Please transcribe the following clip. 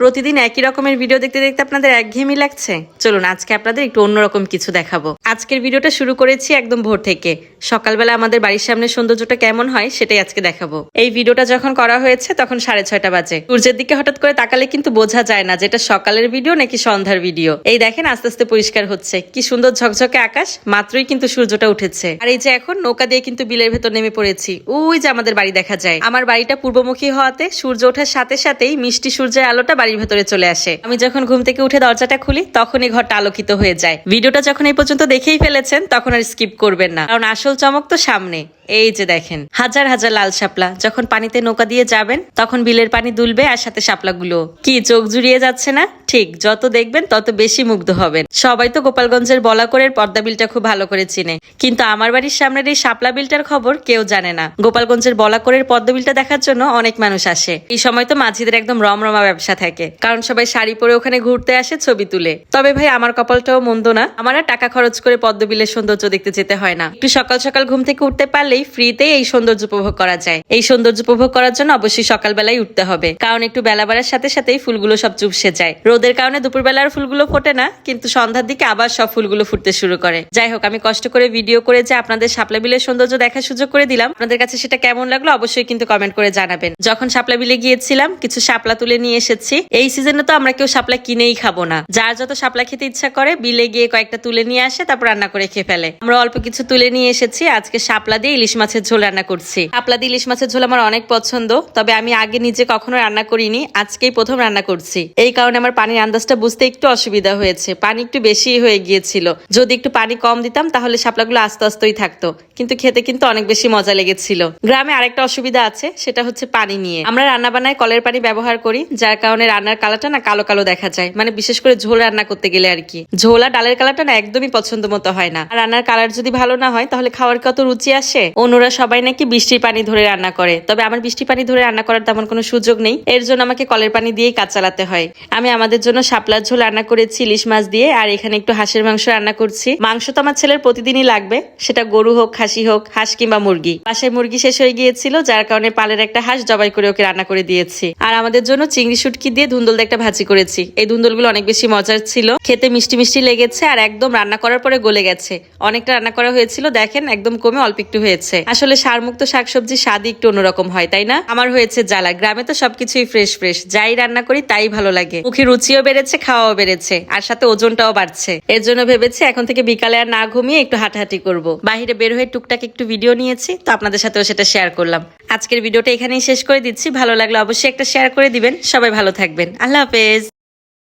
প্রতিদিন একই রকমের ভিডিও দেখতে দেখতে আপনাদের একঘেয়েমি লাগছে? চলুন আজকে আপনাদের একটু অন্যরকম কিছু দেখাবো। আজকের ভিডিওটা শুরু করেছি একদম ভোর থেকে। সকালবেলা আমাদের বাড়ির সামনে সৌন্দর্যটা কেমন হয় সেটাই আজকে দেখাবো। এই ভিডিওটা যখন করা হয়েছে তখন 6:30 বাজে। সূর্যের দিকে হঠাৎ করে তাকালে কিন্তু বোঝা যায় না যেটা সকালের ভিডিও নাকি সন্ধ্যার ভিডিও। এই দেখেন আস্তে আস্তে পরিষ্কার হচ্ছে, কি সুন্দর ঝকঝকে আকাশ, মাত্রই কিন্তু সূর্যটা উঠেছে। আর এই যে এখন নৌকা দিয়ে কিন্তু বিলের ভেতর নেমে পড়েছি। ওই যে আমাদের বাড়ি দেখা যায়। আমার বাড়িটা পূর্বমুখী হওয়াতে সূর্য ওঠার সাথে সাথেই মিষ্টি সূর্যের আলোটা বাড়ির ভেতরে চলে আসে। আমি যখন ঘুম থেকে উঠে দরজাটা খুলি তখনই ঘরটা আলোকিত হয়ে যায়। ভিডিওটা যখন এই পর্যন্ত দেখেই ফেলেছেন তখন আর স্কিপ করবেন না, কারণ আসল চমক তো সামনে। এই যে দেখেন হাজার হাজার লাল শাপলা, যখন পানিতে নৌকা দিয়ে যাবেন তখন বিলের পানি দুলবে আর সাথে শাপলাগুলো। কি চোখ জুড়িয়ে যাচ্ছে না? ঠিক, যত দেখবেন তত বেশি মুগ্ধ হবেন। সবাই তো গোপালগঞ্জের বলাকরের পদ্মা বিলটা খুব ভালো করে চিনে, কিন্তু আমার বাড়ির সামনের এই শাপলা বিলটার খবর কেউ জানে না। গোপালগঞ্জের বলাকরের পদ্মা বিলটা দেখার জন্য অনেক মানুষ আসে। এই সময় তো মাঝিদের একদম রমরমা ব্যবসা থাকে, কারণ সবাই শাড়ি পরে ওখানে ঘুরতে আসে, ছবি তুলে। তবে ভাই আমার কপালটাও মন্দ না, আমার আর টাকা খরচ করে পদ্মা বিলের সৌন্দর্য দেখতে যেতে হয় না। একটু সকাল সকাল ঘুম থেকে উঠতে পারলেই ফ্রিতে এই সৌন্দর্য উপভোগ করা যায়। এই সৌন্দর্য উপভোগ করার জন্য অবশ্যই সকালবেলায় উঠতে হবে, কারণ একটু বেলা বাড়ার সাথে সাথেই ফুলগুলো সব চুপসে যায়। রোদের কারণে দুপুরবেলার ফুলগুলো ফোটে না, কিন্তু সন্ধ্যার দিকে আবার সব ফুলগুলো ফুটতে শুরু করে। যাই হোক, আমি কষ্ট করে ভিডিও করে যে আপনাদের শাপলা বিলের সৌন্দর্য দেখার সুযোগ করে দিলাম। আপনাদের কাছে সেটা কেমন লাগলো অবশ্যই কিন্তু কমেন্ট করে জানাবেন। যখন শাপলা বিলে গিয়েছিলাম কিছু শাপলা তুলে নিয়ে এসেছি। এই সিজনে তো আমরা কেউ শাপলা কিনেই খাবো না, যার যত শাপলা খেতে ইচ্ছা করে বিলে গিয়ে কয়েকটা তুলে নিয়ে আসে, তারপর রান্না করে খেয়ে ফেলে। আমরা অল্প কিছু তুলে নিয়ে এসেছি। আজকে শাপলা দিয়ে ইলিশ মাছের ঝোল রান্না করছি। শাপলা দিয়ে ইলিশ মাছের ঝোল আমার অনেক পছন্দ, তবে আমি আগে নিজে কখনো রান্না করিনি, আজকেই প্রথম রান্না করছি। এই কারণে আমার পানির আন্দাজটা বুঝতে একটু অসুবিধা হয়েছে। পানি একটু বেশি হয়ে গিয়েছিল। যদি একটু পানি কম দিতাম তাহলে শাপলাগুলো আস্তে আস্তেই থাকতো, কিন্তু খেতে কিন্তু অনেক বেশি মজা লেগেছিল। গ্রামে আরেকটা অসুবিধা আছে, সেটা হচ্ছে পানি নিয়ে। আমরা রান্না বান্নায় কলের পানি ব্যবহার করি, যার কারণে রান্নার কালারটা না কালো কালো দেখা যায়, মানে বিশেষ করে ঝোল রান্না করতে গেলে আর কি। ঝোল আর ডালের কালারটা না একদমই পছন্দ মতো হয় না। আর রান্নার কালার যদি ভালো না হয় তাহলে খাওয়ার কত রুচি আসে। অন্যরা সবাই নাকি বৃষ্টির পানি ধরে রান্না করে, তবে আমার বৃষ্টির পানি ধরে রান্না করার তেমন কোনো সুযোগ নেই। এর জন্য আমাকে কলের পানি দিয়েই কাজ চালাতে হয়। আমি আমাদের জন্য শাপলার ঝোল রান্না করেছি ইলিশ মাছ দিয়ে, আর এখানে একটু হাঁসের মাংস রান্না করছি। মাংস তো আমার ছেলের প্রতিদিনই লাগবে, সেটা গরু হোক, খাসি হোক, হাঁস কিংবা মুরগি। বাসায় মুরগি শেষ হয়ে গিয়েছিল, যার কারণে পালের একটা হাঁস জবাই করে ওকে রান্না করে দিয়েছি। আর আমাদের জন্য চিংড়ি শুটকি দিয়ে ধুন্দল একটা ভাজি করেছি। এই ধুন্দলগুলো অনেক বেশি মজার ছিল, খেতে মিষ্টি মিষ্টি লেগেছে, আর একদম রান্না করার পরে গলে গেছে। অনেকটা রান্না করা হয়েছিল, দেখেন একদম কমে অল্প একটু হয়েছে। আসলে সারমুক্ত শাকসবজি স্বাদ একটু অন্যরকম হয়, তাই না? আমার হয়েছে জ্বালা। গ্রামে তো সবকিছুই ফ্রেশ ফ্রেশ, যাই রান্না করি তাই ভালো লাগে। মুখে রুচিও বেড়েছে, খাওয়াও বেড়েছে, আর সাথে ওজনটাও বাড়ছে। এর জন্য ভেবেছি এখন থেকে বিকালে আর না ঘুমিয়ে একটু হাঁটাহাঁটি করব। বাইরে বের হয়ে টুকটাক একটু ভিডিও নিয়েছি, তো আপনাদের সাথেও সেটা শেয়ার করলাম। আজকের ভিডিওটা এখানেই শেষ করে দিচ্ছি। ভালো লাগলে অবশ্যই একটা শেয়ার করে দিবেন। সবাই ভালো থাকবেন। আল্লাহ হাফেজ।